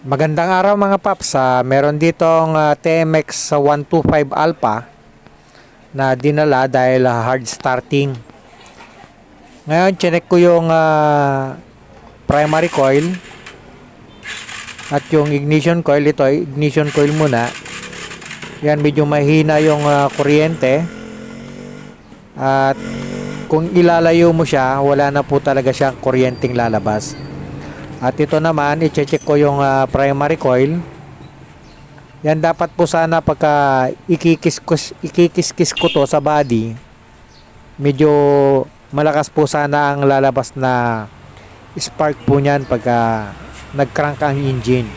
Magandang araw mga paps. Meron ditong TMX 125 Alpha na dinala dahil hard starting. Ngayon, chinek ko yung primary coil at yung ignition coil. Ito, ignition coil muna. Yan, medyo mahina yung kuryente. At kung ilalayo mo siya, wala na po talaga siyang kuryenteng lalabas. At ito naman, i-check ko yung primary coil. Yan, dapat po sana pagka ikikis ko to sa body, medyo malakas po sana ang lalabas na spark po niyan pagka nag-crank ang engine.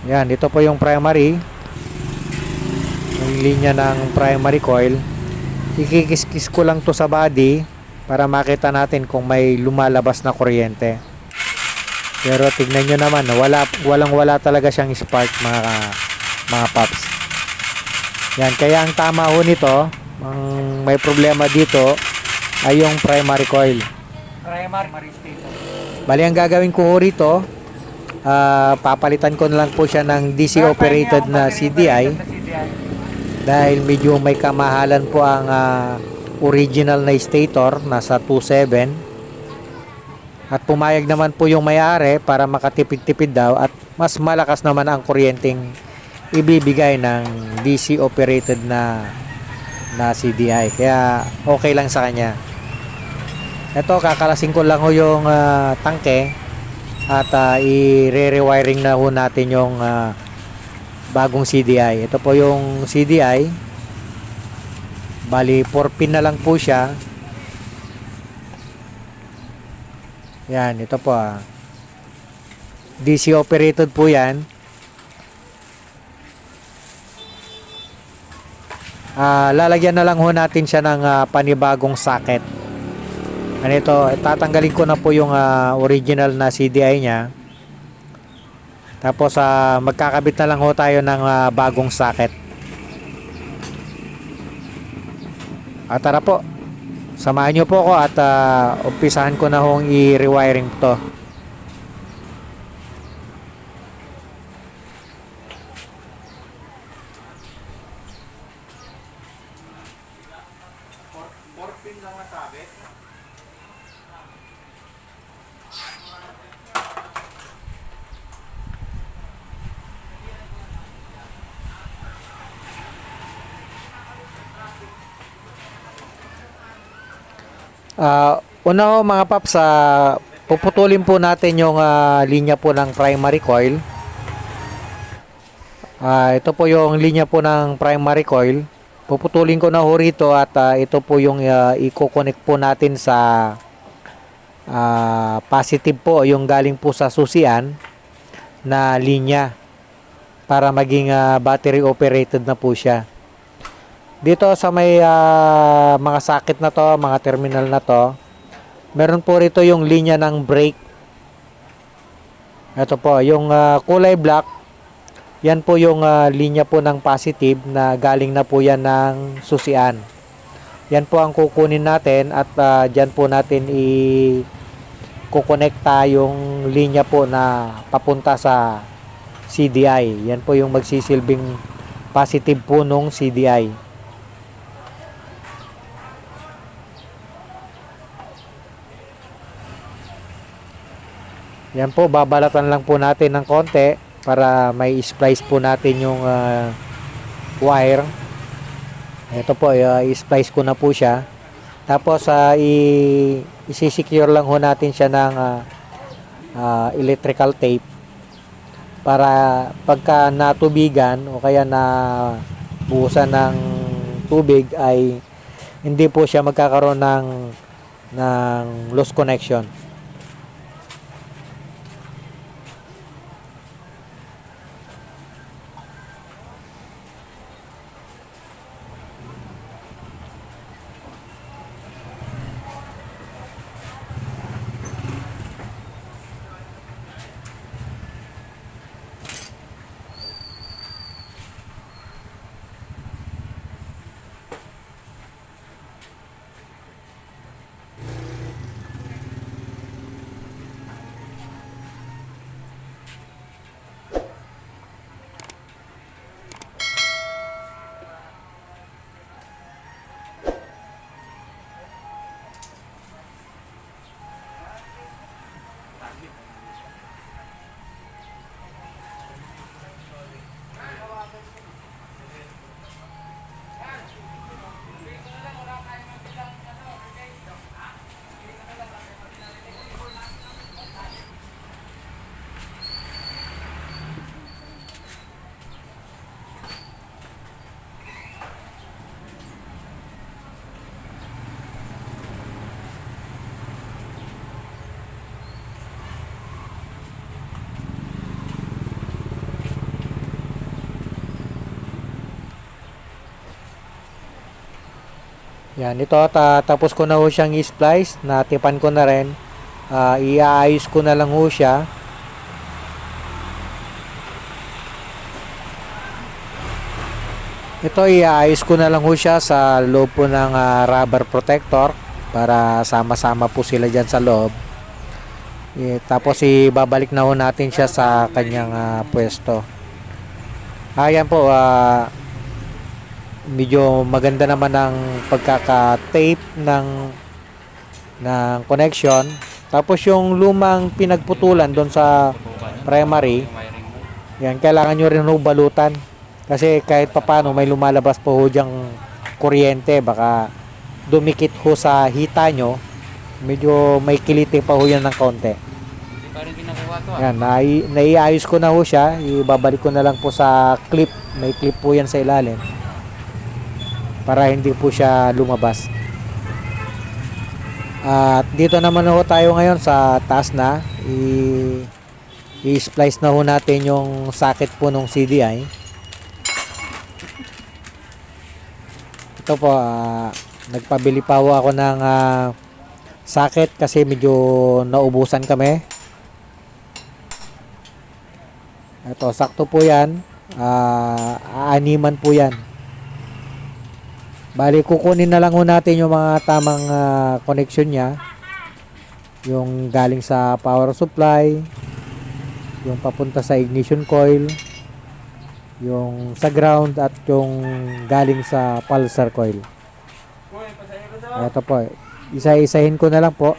Yan, ito po yung primary. Yung linya ng primary coil. Ikikis ko lang to sa body para makita natin kung may lumalabas na kuryente. Pero tignan nyo naman, walang-wala talaga siyang spark mga paps. Yan, kaya ang tama ho nito, ang may problema dito ay yung primary coil. Primary stator. Bali, ang gagawin ko ho rito, papalitan ko na lang po siya ng DC operated na CDI dahil medyo may kamahalan po ang original na stator, nasa 2.7, at pumayag naman po yung may-ari para makatipid-tipid daw at mas malakas naman ang kuryenteng ibibigay ng DC operated na CDI, kaya okay lang sa kanya. Ito, kakalasin ko lang ho yung tangke at i-rewiring na ho natin yung bagong CDI. Ito po yung CDI. Bali, 4 pin na lang po siya. Yan, ito po DC operated po yan. Lalagyan na lang ho natin siya ng panibagong socket. Ano ito, tatanggalin ko na po yung original na CDI niya. Tapos magkakabit na lang ho tayo ng bagong socket. Tara po, samahan nyo po ako at umpisahan ko na hong i-rewiring to. Una ho mga paps, puputulin po natin yung linya po ng primary coil. Ito po yung linya po ng primary coil. Puputulin ko na ho rito at ito po yung i-connect po natin sa positive po, yung galing po sa susian na linya para maging battery operated na po siya. Dito sa may mga socket na to, mga terminal na to, meron po rito yung linya ng brake. Ito po, yung kulay black, yan po yung linya po ng positive na galing na po yan ng susian. Yan po ang kukunin natin at dyan po natin i-kukonekta yung linya po na papunta sa CDI. Yan po yung magsisilbing positive po nung CDI. Yan po, babalatan lang po natin ng konti para may splice po natin yung wire. Ito po, i-splice ko na po siya. Tapos, i-secure lang ho natin siya ng electrical tape para pagka natubigan o kaya na buhusan ng tubig ay hindi po siya magkakaroon ng loose connection. Yan, ito tapos ko na ho siyang i-splice, natipan ko na rin. Iaayos ko na lang ho siya. Ito iaayos ko na lang ho siya sa loob po ng rubber protector para sama-sama po sila dyan sa loob. Tapos ibabalik na ho natin siya sa kanyang pwesto. Ayan po, medyo maganda naman ang pagkaka-tape ng connection. Tapos yung lumang pinagputulan doon sa primary, yan, kailangan nyo rin ho balutan. Kasi kahit papano may lumalabas po ho dyang kuryente, baka dumikit ho sa hita nyo, medyo may kiliti pa ho yan ng konti. Hindi pa rin kinakuha to Yan, naiayos ko na ho siya. Ibabalik ko na lang po sa clip. May clip po yan sa ilalim para hindi po siya lumabas. At dito naman ho tayo ngayon sa taas na. I-splice na ho natin yung socket po ng CDI. Ito po, nagpabili pa ho ako ng socket kasi medyo naubusan kami. Ito, sakto po yan. Aaniman po yan. Bali, kukunin na lang ho natin yung mga tamang connection niya. Yung galing sa power supply, yung papunta sa ignition coil, yung sa ground, at yung galing sa pulsar coil. Ito po, isa-isahin ko na lang po.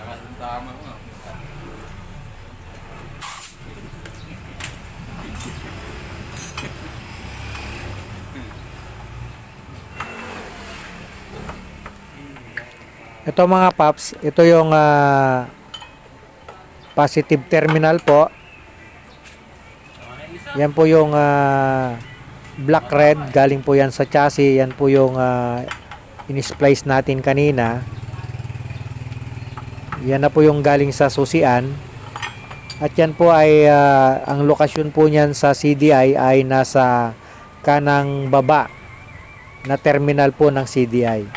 Nakasama mo. Ito mga paps, ito yung positive terminal po. Yan po yung black red, galing po yan sa chassis. Yan po yung in-splice natin kanina. Yan na po yung galing sa susian. At yan po ay ang lokasyon po niyan sa CDI ay nasa kanang baba na terminal po ng CDI.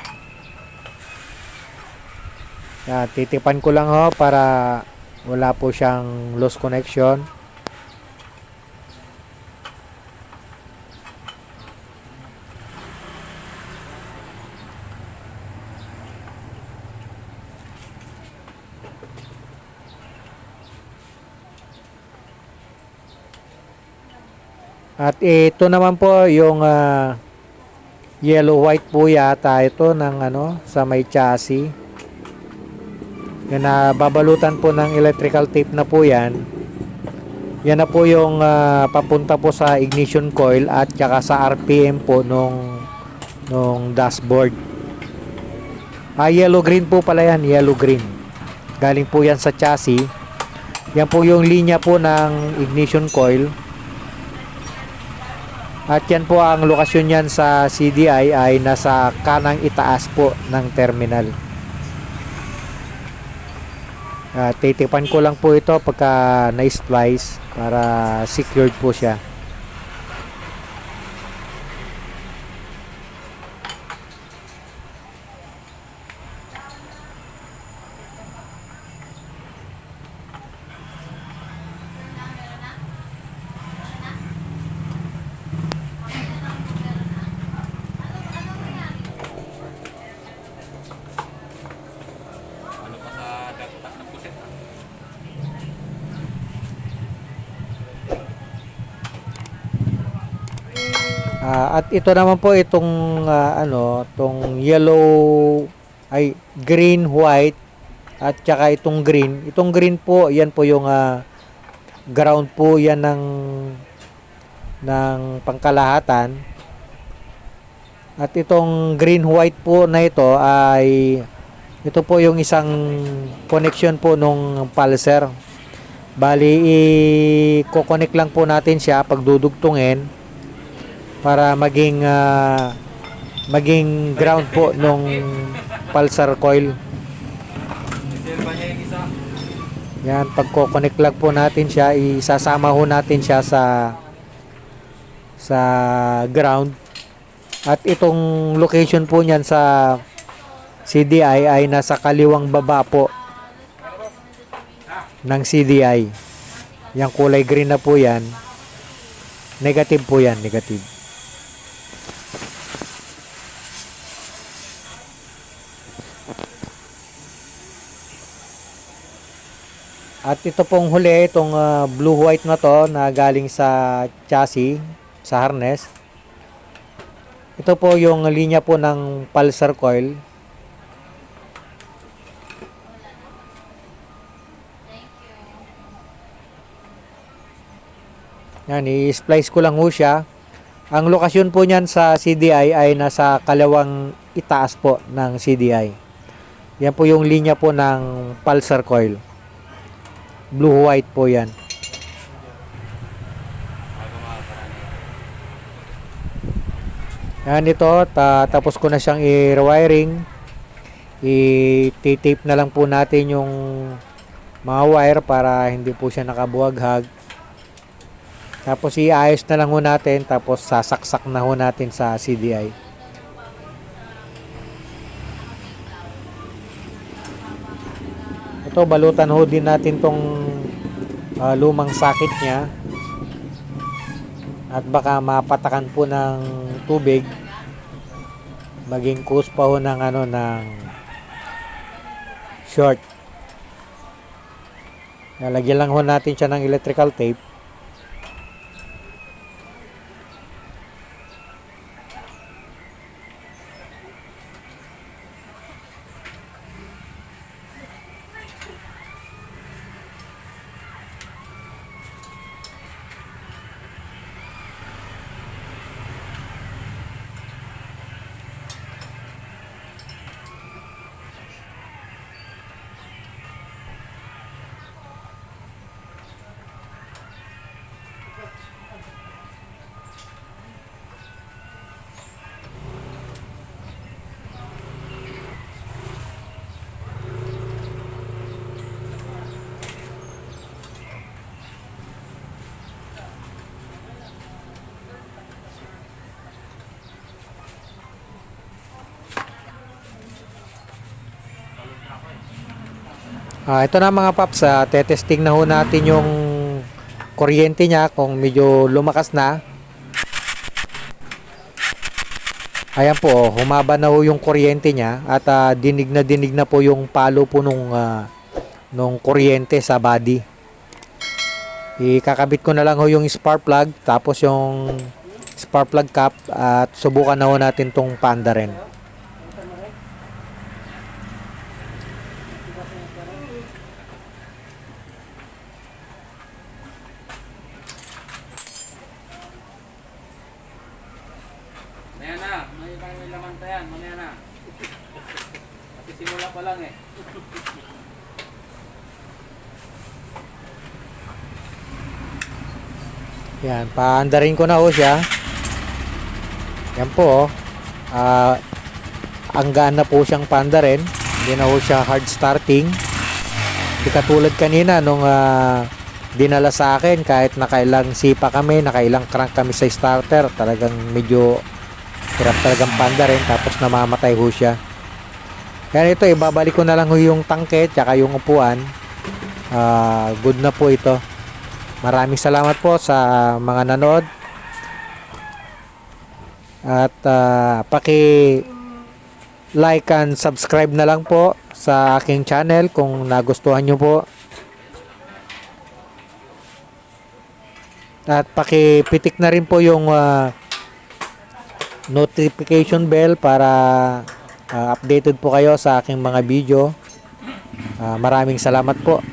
Titipan ko lang ho para wala po siyang lost connection. At ito naman po yung yellow white po yata ito ng sa may chassis. Yan na babalutan po ng electrical tape na po yan. Yan na po yung papunta po sa ignition coil at saka sa RPM po nung dashboard. Yellow green po pala yan, yellow green. Galing po yan sa chassis. Yan po yung linya po ng ignition coil. At yan po ang lokasyon yan sa CDI ay nasa kanang itaas po ng terminal. Titipan ko lang po ito pagka na-splice para secured po siya. At ito naman po itong tong yellow ay green, white at saka itong green. Itong green po, yan po yung ground po yan ng pangkalahatan. At itong green white po na ito ay ito po yung isang connection po nung pulser. Bali i-connect lang po natin siya pagdudugtungin para maging ground po nung pulsar coil. Reserva niya yung isa. Yan, pagko-connect lang po natin siya, isasama ho natin siya sa ground. At itong location po niyan sa CDI ay nasa kaliwang baba po ng CDI. Yang kulay green na po yan. Negative po yan, negative. At ito pong huli, itong blue-white na to na galing sa chassis, sa harness. Ito po yung linya po ng pulsar coil. Yan, i-splice ko lang ho siya. Ang lokasyon po niyan sa CDI ay nasa kalawang itaas po ng CDI. Yan po yung linya po ng pulsar coil. Blue-white po yan. Yan ito, tapos ko na siyang i-wiring. I-tape na lang po natin yung mga wire para hindi po siya nakabuhaghag. Tapos iayos na lang ho natin, tapos sasaksak na ho natin sa CDI. Ito, balutan ho din natin tong lumang socket niya. At baka mapatakan po ng tubig. Maging cause pa ho ng ng short. Lalagyan lang ho natin siya ng electrical tape. Ito na mga paps, tetesting na ho natin yung kuryente niya kung medyo lumakas na. Ayan po, humaba na ho yung kuryente niya at dinig na po yung palo po nung kuryente sa body. Ikakabit ko na lang ho yung spark plug, tapos yung spark plug cap, at subukan na ho natin tong panda rin. Mamaya na. May laman pa yan. Mamaya na. Kasi simula pa lang eh. Yan, paandarin ko na ho siya. Yan po, ang gaan na po siyang paandarin. Hindi na ho siya hard starting. Hindi katulad kanina nung dinala sa akin, kahit nakailang sipa kami, nakailang crank kami sa starter, talagang medyo hirap talagang paandarin, tapos namamatay ho siya. Kaya ito, ibabalik ko na lang ho yung tangke tsaka yung upuan. Good na po ito. Maraming salamat po sa mga nanood. At paki-like and subscribe na lang po sa aking channel kung nagustuhan nyo po. At paki-pitik na rin po yung notification bell para updated po kayo sa aking mga video. Maraming salamat po.